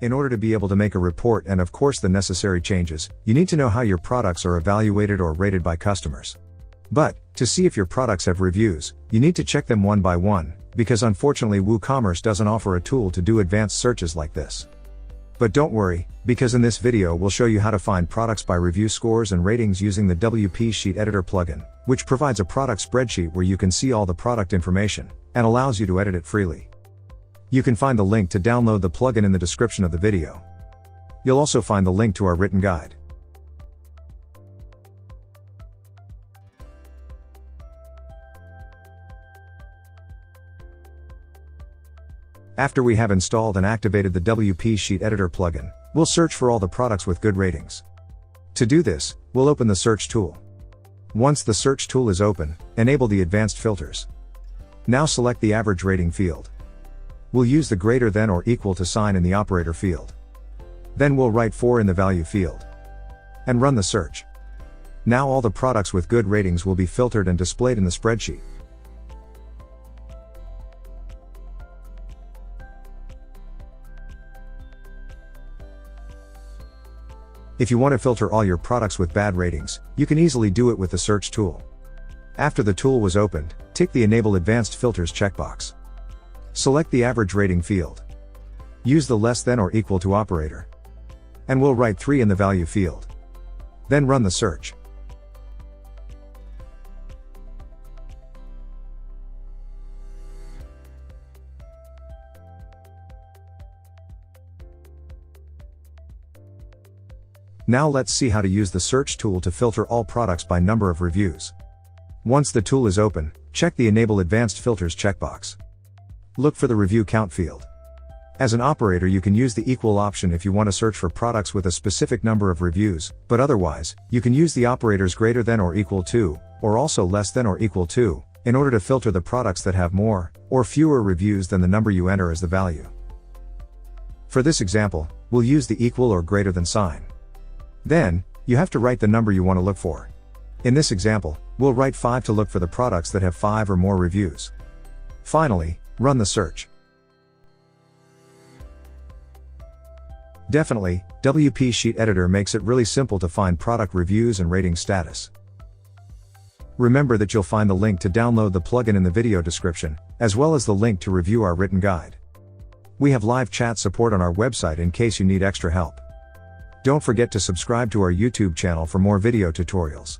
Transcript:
In order to be able to make a report and of course the necessary changes, you need to know how your products are evaluated or rated by customers. But, to see if your products have reviews, you need to check them one by one, because unfortunately WooCommerce doesn't offer a tool to do advanced searches like this. But don't worry, because in this video we'll show you how to find products by review scores and ratings using the WP Sheet Editor plugin, which provides a product spreadsheet where you can see all the product information, and allows you to edit it freely. You can find the link to download the plugin in the description of the video. You'll also find the link to our written guide. After we have installed and activated the WP Sheet Editor plugin, we'll search for all the products with good ratings. To do this, we'll open the search tool. Once the search tool is open, enable the advanced filters. Now select the average rating field. We'll use the greater than or equal to sign in the operator field. Then we'll write 4 in the value field. And run the search. Now all the products with good ratings will be filtered and displayed in the spreadsheet. If you want to filter all your products with bad ratings, you can easily do it with the search tool. After the tool was opened, tick the Enable Advanced Filters checkbox. Select the average rating field. Use the less than or equal to operator. And we'll write 3 in the value field. Then run the search. Now let's see how to use the search tool to filter all products by number of reviews. Once the tool is open, check the Enable Advanced Filters checkbox. Look for the review count field. As an operator you can use the equal option if you want to search for products with a specific number of reviews, but otherwise, you can use the operators greater than or equal to, or also less than or equal to, in order to filter the products that have more, or fewer reviews than the number you enter as the value. For this example, we'll use the equal or greater than sign. Then, you have to write the number you want to look for. In this example, we'll write 5 to look for the products that have 5 or more reviews. Finally, run the search. Definitely, WP Sheet Editor makes it really simple to find product reviews and rating status. Remember that you'll find the link to download the plugin in the video description, as well as the link to review our written guide. We have live chat support on our website in case you need extra help. Don't forget to subscribe to our YouTube channel for more video tutorials.